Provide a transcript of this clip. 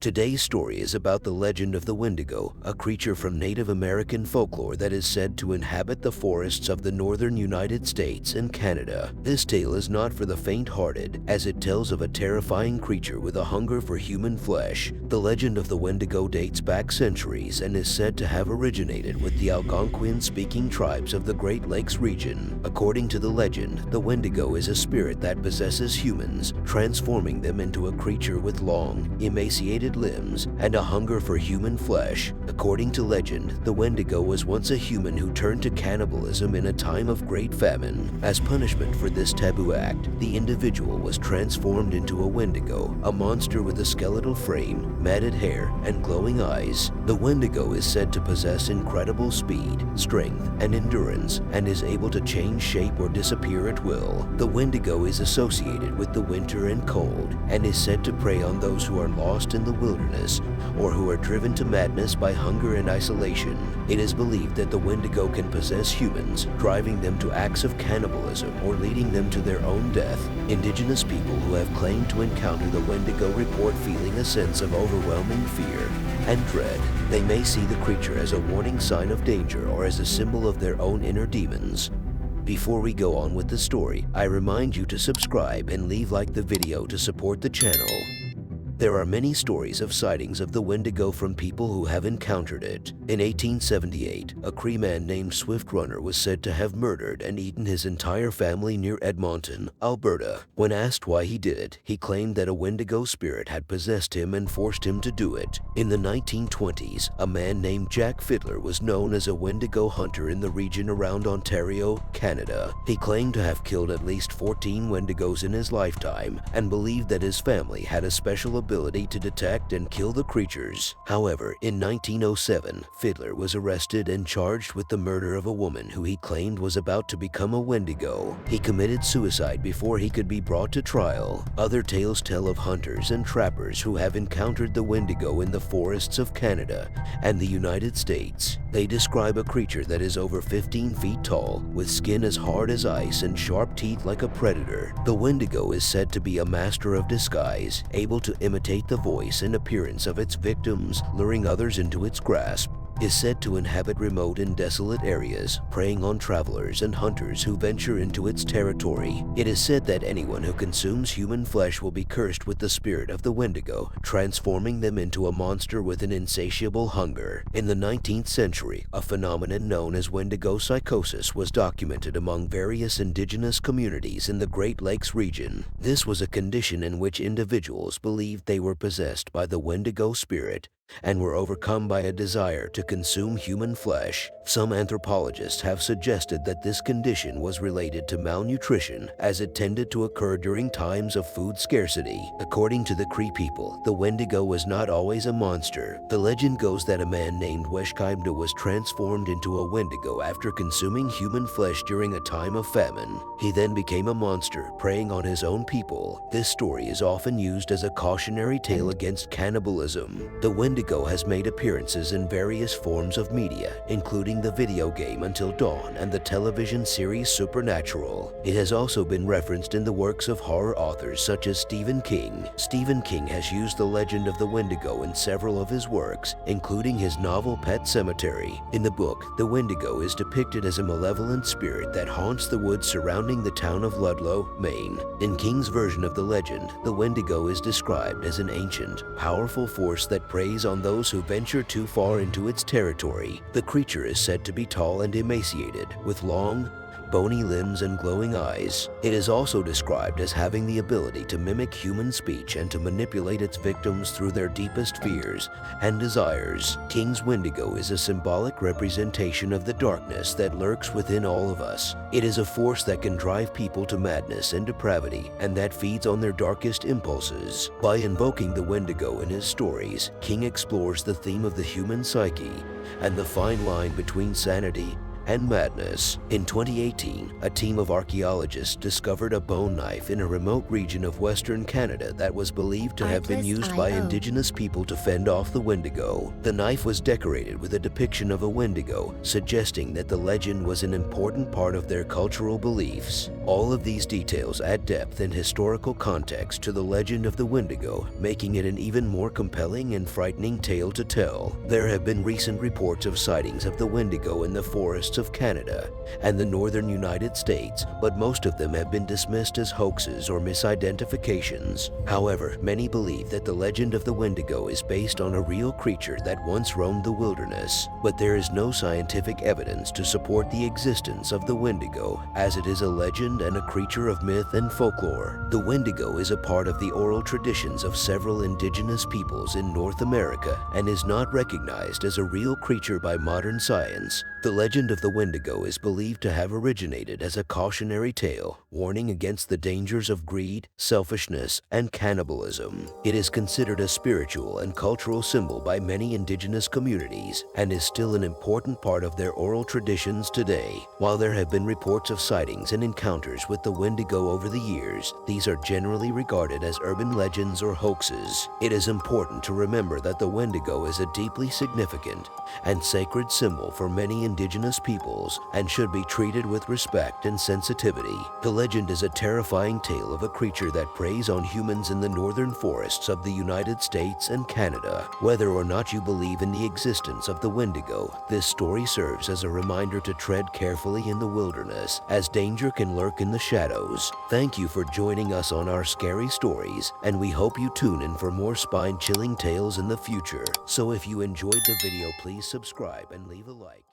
Today's story is about the legend of the Wendigo, a creature from Native American folklore that is said to inhabit the forests of the northern United States and Canada. This tale is not for the faint-hearted, as it tells of a terrifying creature with a hunger for human flesh. The legend of the Wendigo dates back centuries and is said to have originated with the Algonquin-speaking tribes of the Great Lakes region. According to the legend, the Wendigo is a spirit that possesses humans, transforming them into a creature with long, emaciated limbs and a hunger for human flesh. According to legend, the Wendigo was once a human who turned to cannibalism in a time of great famine. As punishment for this taboo act, the individual was transformed into a Wendigo, a monster with a skeletal frame, matted hair, and glowing eyes. The Wendigo is said to possess incredible speed, strength, and endurance, and is able to change shape or disappear at will. The Wendigo is associated with the winter and cold, and is said to prey on those who are lost in the wilderness or who are driven to madness by hunger and isolation. It is believed that the Wendigo can possess humans, driving them to acts of cannibalism or leading them to their own death. Indigenous people who have claimed to encounter the Wendigo report feeling a sense of overwhelming fear and dread. They may see the creature as a warning sign of danger or as a symbol of their own inner demons. Before we go on with the story, I remind you to subscribe and leave the video to support the channel. There are many stories of sightings of the Wendigo from people who have encountered it. In 1878, a Cree man named Swift Runner was said to have murdered and eaten his entire family near Edmonton, Alberta. When asked why he did it, he claimed that a Wendigo spirit had possessed him and forced him to do it. In the 1920s, a man named Jack Fiddler was known as a Wendigo hunter in the region around Ontario, Canada. He claimed to have killed at least 14 Wendigos in his lifetime and believed that his family had a special ability to detect and kill the creatures. However, in 1907, Fiddler was arrested and charged with the murder of a woman who he claimed was about to become a Wendigo. He committed suicide before he could be brought to trial. Other tales tell of hunters and trappers who have encountered the Wendigo in the forests of Canada and the United States. They describe a creature that is over 15 feet tall, with skin as hard as ice and sharp teeth like a predator. The Wendigo is said to be a master of disguise, able to imitate the voice and appearance of its victims, luring others into its grasp. Is said to inhabit remote and desolate areas, preying on travelers and hunters who venture into its territory. It is said that anyone who consumes human flesh will be cursed with the spirit of the Wendigo, transforming them into a monster with an insatiable hunger. In the 19th century, a phenomenon known as Wendigo psychosis was documented among various indigenous communities in the Great Lakes region. This was a condition in which individuals believed they were possessed by the Wendigo spirit and were overcome by a desire to consume human flesh. Some anthropologists have suggested that this condition was related to malnutrition, as it tended to occur during times of food scarcity. According to the Cree people, the Wendigo was not always a monster. The legend goes that a man named Weshkaimda was transformed into a Wendigo after consuming human flesh during a time of famine. He then became a monster, preying on his own people. This story is often used as a cautionary tale against cannibalism. The Wendigo has made appearances in various forms of media, including the video game Until Dawn and the television series Supernatural. It has also been referenced in the works of horror authors such as Stephen King. Stephen King has used the legend of the Wendigo in several of his works, including his novel Pet Sematary. In the book, the Wendigo is depicted as a malevolent spirit that haunts the woods surrounding the town of Ludlow, Maine. In King's version of the legend, the Wendigo is described as an ancient, powerful force that preys on those who venture too far into its territory. The creature is said to be tall and emaciated, with long, bony limbs and glowing eyes. It is also described as having the ability to mimic human speech and to manipulate its victims through their deepest fears and desires. King's Wendigo is a symbolic representation of the darkness that lurks within all of us. It is a force that can drive people to madness and depravity, and that feeds on their darkest impulses. By invoking the Wendigo in his stories, King explores the theme of the human psyche and the fine line between sanity and madness. In 2018, a team of archaeologists discovered a bone knife in a remote region of Western Canada that was believed to have been used by indigenous people to fend off the Wendigo. The knife was decorated with a depiction of a Wendigo, suggesting that the legend was an important part of their cultural beliefs. All of these details add depth and historical context to the legend of the Wendigo, making it an even more compelling and frightening tale to tell. There have been recent reports of sightings of the Wendigo in the forests of Canada and the northern United States, but most of them have been dismissed as hoaxes or misidentifications. However, many believe that the legend of the Wendigo is based on a real creature that once roamed the wilderness, but there is no scientific evidence to support the existence of the Wendigo, as it is a legend and a creature of myth and folklore. The Wendigo is a part of the oral traditions of several indigenous peoples in North America and is not recognized as a real creature by modern science. The legend of the Wendigo is believed to have originated as a cautionary tale, warning against the dangers of greed, selfishness, and cannibalism. It is considered a spiritual and cultural symbol by many indigenous communities and is still an important part of their oral traditions today. While there have been reports of sightings and encounters with the Wendigo over the years, these are generally regarded as urban legends or hoaxes. It is important to remember that the Wendigo is a deeply significant and sacred symbol for many indigenous peoples and should be treated with respect and sensitivity. The legend is a terrifying tale of a creature that preys on humans in the northern forests of the United States and Canada. Whether or not you believe in the existence of the Wendigo, this story serves as a reminder to tread carefully in the wilderness, as danger can lurk in the shadows. Thank you for joining us on our scary stories, and we hope you tune in for more spine-chilling tales in the future. So if you enjoyed the video, please subscribe and leave a like.